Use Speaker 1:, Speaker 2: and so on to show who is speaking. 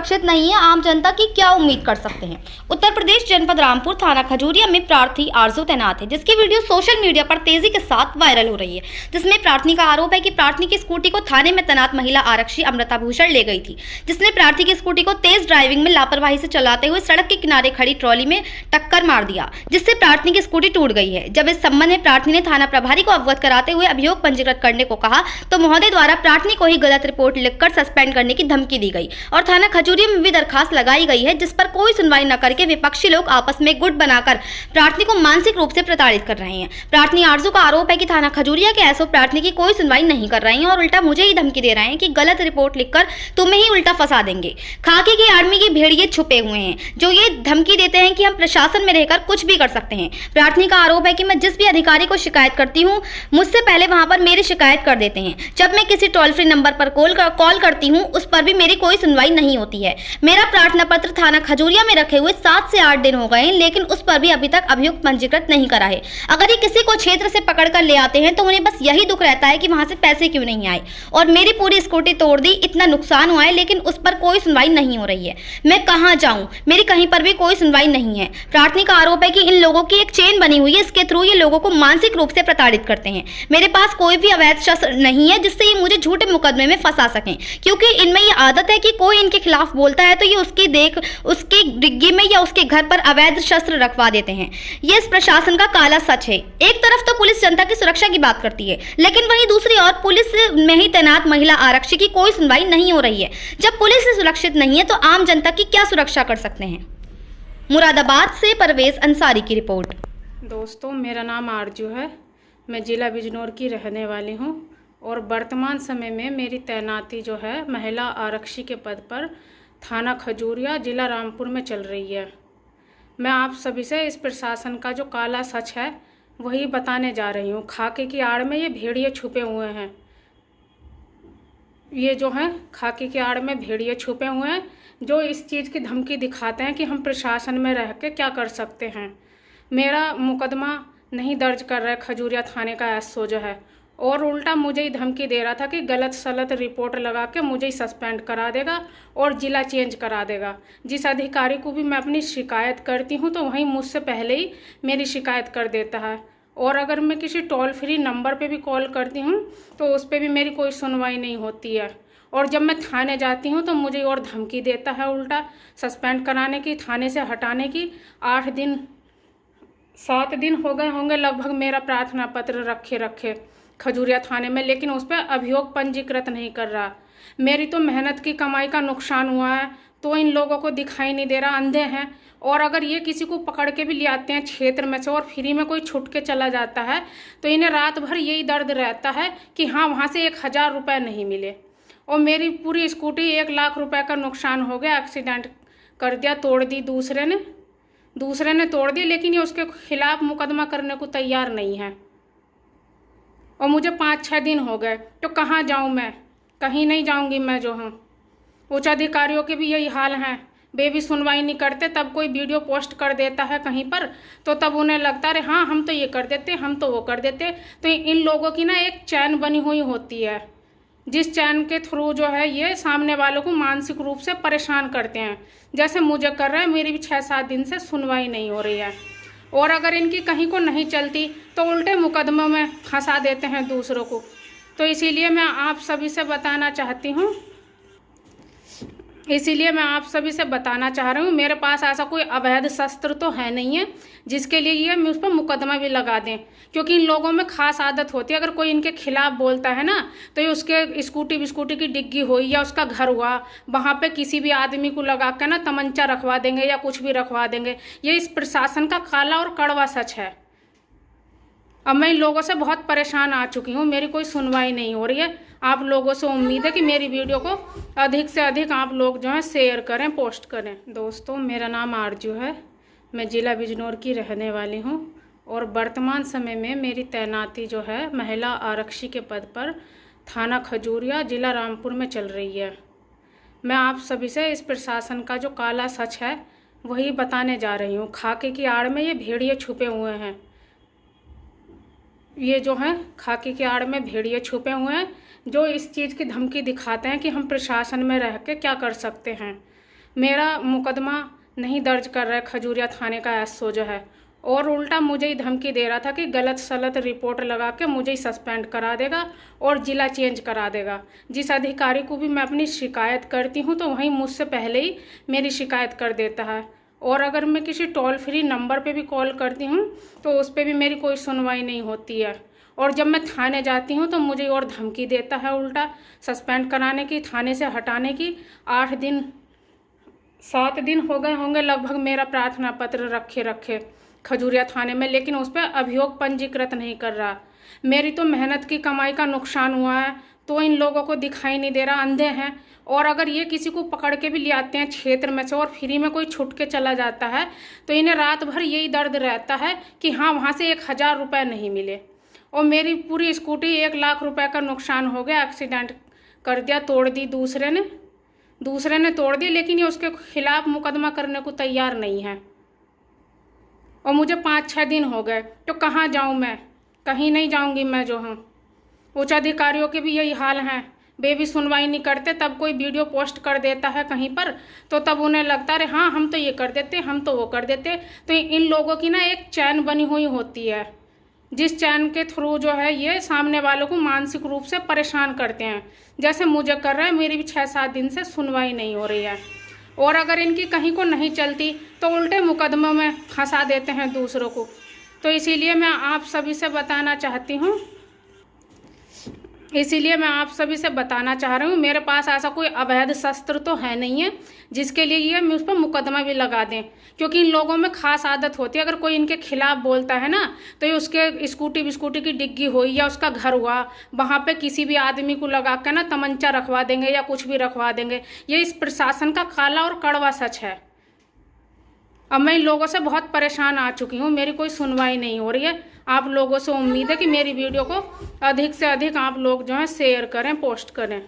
Speaker 1: सुरक्षित नहीं है, आम जनता की क्या उम्मीद कर सकते हैं। उत्तर प्रदेश जनपद रामपुर थाना खजूरिया में प्रार्थी आरजू तैनात है, जिसकी वीडियो सोशल मीडिया पर तेजी के साथ वायरल हो रही है। जिसमें प्रार्थी का आरोप है कि प्रार्थी की स्कूटी को थाने में तैनात महिला आरक्षी अमृता भूषण ले गई थी, जिसने प्रार्थी की स्कूटी को तेज ड्राइविंग में लापरवाही से चलाते हुए सड़क के किनारे खड़ी ट्रॉली में टक्कर मार दिया, जिससे प्रार्थी की स्कूटी टूट गई है। जब इस संबंध में प्रार्थी ने थाना प्रभारी को अवगत कराते हुए अभियोग पंजीकृत करने को कहा, तो महोदय द्वारा प्रार्थी को ही गलत रिपोर्ट लिखकर सस्पेंड करने की धमकी दी गई और थाना खजूरिया में भी दरखास्त लगाई गई है, जिस पर कोई सुनवाई न करके विपक्षी लोग आपस में गुट बनाकर प्रार्थी को मानसिक रूप से प्रताड़ित कर रहे हैं। प्रार्थी आरजू का आरोप है कि थाना खजूरिया के एसओ प्रार्थी की कोई सुनवाई नहीं कर रहे हैं और उल्टा मुझे ही धमकी दे रहे हैं कि गलत रिपोर्ट लिखकर तुम्हें ही उल्टा फंसा देंगे। खाकी की आर्मी के भेड़िए छुपे हुए हैं जो ये धमकी देते हैं कि हम प्रशासन में रहकर कुछ भी कर सकते हैं। प्रार्थी का आरोप है कि मैं जिस भी अधिकारी को शिकायत करती हूँ, मुझसे पहले वहां पर मेरी शिकायत कर देते हैं। जब मैं किसी टोल फ्री नंबर पर कॉल करती हूँ, उस पर भी मेरी कोई सुनवाई नहीं होती है। मेरा प्रार्थना पत्र थाना खजूरिया में रखे हुए 7 से 8 दिन हो गए हैं, लेकिन उस पर भी अभी तक अभियुक्त पंजीकृत नहीं करा है। अगर ये किसी को क्षेत्र से पकड़कर ले आते हैं तो उन्हें बस यही दुख रहता है कि वहां से पैसे क्यों नहीं आए और मेरी पूरी स्कूटी तोड़ दी, इतना नुकसान हुआ है, लेकिन उस पर कोई सुनवाई नहीं हो रही है। मैं कहां जाऊं, मेरी कहीं पर भी कोई सुनवाई नहीं है। प्रार्थी का आरोप है कि इन लोगों की एक चेन बनी हुई है, इसके थ्रू ये लोगों को मानसिक रूप से प्रताड़ित करते हैं। मेरे पास कोई भी अवैध शस्त्र नहीं है जिससे ये मुझे झूठे मुकदमे में फंसा सकें, क्योंकि इनमें ये आदत है कि कोई इनके खिलाफ बोलता है तो ये उसकी डिग्गी में या उसके घर पर अवैध शस्त्र रखवा देते हैं। ये इस प्रशासन का काला सच है। एक तरफ तो पुलिस जनता की सुरक्षा की बात करती है, लेकिन वहीं दूसरी ओर पुलिस में ही तैनात महिला आरक्षी की कोई सुनवाई नहीं हो रही है। जब पुलिस सुरक्षित नहीं है तो आम जनता की क्या सुरक्षा कर सकते हैं। मुरादाबाद से परवेज अंसारी की रिपोर्ट।
Speaker 2: दोस्तों, मेरा नाम आरजू है। मैं ज़िला बिजनौर की रहने वाली हूँ और वर्तमान समय में मेरी तैनाती जो है महिला आरक्षी के पद पर थाना खजूरिया ज़िला रामपुर में चल रही है। मैं आप सभी से इस प्रशासन का जो काला सच है वही बताने जा रही हूँ। खाके की आड़ में ये भेड़िए छुपे हुए हैं। ये जो हैं खाकी की आड़ में भेड़िए छुपे हुए हैं जो इस चीज़ की धमकी दिखाते हैं कि हम प्रशासन में रह के क्या कर सकते हैं। मेरा मुकदमा नहीं दर्ज कर रहा है खजूरिया थाने का एसओ जो है, और उल्टा मुझे ही धमकी दे रहा था कि गलत सलत रिपोर्ट लगा के मुझे ही सस्पेंड करा देगा और ज़िला चेंज करा देगा। जिस अधिकारी को भी मैं अपनी शिकायत करती हूँ तो वहीं मुझसे पहले ही मेरी शिकायत कर देता है, और अगर मैं किसी टोल फ्री नंबर पे भी कॉल करती हूँ तो उस पर भी मेरी कोई सुनवाई नहीं होती है। और जब मैं थाने जाती हूँ तो मुझे और धमकी देता है उल्टा सस्पेंड कराने की, थाने से हटाने की। 7 दिन हो गए होंगे लगभग मेरा प्रार्थना पत्र रखे खजूरिया थाने में, लेकिन उस पर अभियोग पंजीकृत नहीं कर रहा। मेरी तो मेहनत की कमाई का नुकसान हुआ है तो इन लोगों को दिखाई नहीं दे रहा, अंधे हैं। और अगर ये किसी को पकड़ के भी ले आते हैं क्षेत्र में से और फ्री में कोई छुट के चला जाता है तो इन्हें रात भर यही दर्द रहता है कि हाँ वहाँ से 1000 रुपये नहीं मिले। और मेरी पूरी स्कूटी 1 लाख रुपए का नुकसान हो गया, एक्सीडेंट कर दिया, तोड़ दी दूसरे ने तोड़ दी, लेकिन ये उसके खिलाफ मुकदमा करने को तैयार नहीं है। और मुझे 5-6 दिन हो गए तो कहाँ जाऊँ मैं, कहीं नहीं जाऊँगी मैं जो हूँ। उच्च अधिकारियों के भी यही हाल हैं, वे भी सुनवाई नहीं करते। तब कोई वीडियो पोस्ट कर देता है कहीं पर तो तब उन्हें लगता है हाँ हम तो ये कर देते, हम तो वो कर देते। तो इन लोगों की ना एक चैन बनी हुई होती है, जिस चैन के थ्रू जो है ये सामने वालों को मानसिक रूप से परेशान करते हैं, जैसे मुझे कर रहे हैं। मेरी भी 6-7 दिन से सुनवाई नहीं हो रही है, और अगर इनकी कहीं को नहीं चलती तो उल्टे मुकदमों में फंसा देते हैं दूसरों को। तो इसीलिए मैं आप सभी से बताना चाह रही हूँ, मेरे पास ऐसा कोई अवैध शस्त्र तो है नहीं है जिसके लिए ये मैं उस पर मुकदमा भी लगा दें, क्योंकि इन लोगों में खास आदत होती है अगर कोई इनके खिलाफ बोलता है ना तो ये उसके स्कूटी की डिग्गी हुई या उसका घर हुआ वहाँ पे किसी भी आदमी को लगा के ना तमंचा रखवा देंगे या कुछ भी रखवा देंगे। ये इस प्रशासन का काला और कड़वा सच है। अब मैं इन लोगों से बहुत परेशान आ चुकी हूँ, मेरी कोई सुनवाई नहीं हो रही है। आप लोगों से उम्मीद है कि मेरी वीडियो को अधिक से अधिक आप लोग जो है शेयर करें, पोस्ट करें। दोस्तों, मेरा नाम आरजू है। मैं ज़िला बिजनौर की रहने वाली हूँ और वर्तमान समय में मेरी तैनाती जो है महिला आरक्षी के पद पर थाना खजूरिया ज़िला रामपुर में चल रही है। मैं आप सभी से इस प्रशासन का जो काला सच है वही बताने जा रही हूँ। खाके की आड़ में ये भेड़िए छुपे हुए हैं। ये जो हैं खाकी की आड़ में भेड़िए छुपे हुए हैं जो इस चीज़ की धमकी दिखाते हैं कि हम प्रशासन में रह के क्या कर सकते हैं। मेरा मुकदमा नहीं दर्ज कर रहा है खजूरिया थाने का एसओ जो है, और उल्टा मुझे ही धमकी दे रहा था कि गलत सलत रिपोर्ट लगा के मुझे ही सस्पेंड करा देगा और ज़िला चेंज करा देगा। जिस अधिकारी को भी मैं अपनी शिकायत करती हूँ तो वहीं मुझसे पहले ही मेरी शिकायत कर देता है, और अगर मैं किसी टोल फ्री नंबर पे भी कॉल करती हूँ तो उस पर भी मेरी कोई सुनवाई नहीं होती है। और जब मैं थाने जाती हूँ तो मुझे और धमकी देता है उल्टा सस्पेंड कराने की, थाने से हटाने की। 7 दिन हो गए होंगे लगभग मेरा प्रार्थना पत्र रखे खजूरिया थाने में, लेकिन उस पर अभियोग पंजीकृत नहीं कर रहा। मेरी तो मेहनत की कमाई का नुकसान हुआ है, तो इन लोगों को दिखाई नहीं दे रहा, अंधे हैं। और अगर ये किसी को पकड़ के भी ले आते हैं क्षेत्र में से और फ्री में कोई छुट के चला जाता है तो इन्हें रात भर यही दर्द रहता है कि हाँ वहाँ से 1000 रुपये नहीं मिले। और मेरी पूरी स्कूटी 1 लाख रुपए का नुकसान हो गया, एक्सीडेंट कर दिया, तोड़ दी दूसरे ने तोड़ दी, लेकिन ये उसके खिलाफ मुकदमा करने को तैयार नहीं है। और मुझे 5-6 दिन हो गए, तो कहाँ जाऊँ मैं? कहीं नहीं जाऊँगी मैं जो हूँ। उच्च अधिकारियों के भी यही हाल हैं, वे भी सुनवाई नहीं करते। तब कोई वीडियो पोस्ट कर देता है कहीं पर तो तब उन्हें लगता है हाँ हम तो ये कर देते, हम तो वो कर देते। तो इन लोगों की ना एक चैन बनी हुई होती है, जिस चैन के थ्रू जो है ये सामने वालों को मानसिक रूप से परेशान करते हैं, जैसे मुझे कर रहा है। मेरी भी 6-7 दिन से सुनवाई नहीं हो रही है, और अगर इनकी कहीं को नहीं चलती तो उल्टे मुकदमों में फंसा देते हैं दूसरों को। तो इसीलिए मैं आप सभी से बताना चाहती हूँ, चाह रही हूँ मेरे पास ऐसा कोई अवैध शस्त्र तो है नहीं है जिसके लिए ये मैं उस पर मुकदमा भी लगा दें, क्योंकि इन लोगों में खास आदत होती है, अगर कोई इनके खिलाफ बोलता है ना तो ये उसके स्कूटी की डिग्गी हुई या उसका घर हुआ वहाँ पे किसी भी आदमी को लगा के ना तमंचा रखवा देंगे या कुछ भी रखवा देंगे। ये इस प्रशासन का काला और कड़वा सच है। अब मैं इन लोगों से बहुत परेशान आ चुकी हूँ, मेरी कोई सुनवाई नहीं हो रही है। आप लोगों से उम्मीद है कि मेरी वीडियो को अधिक से अधिक आप लोग जो है शेयर करें, पोस्ट करें।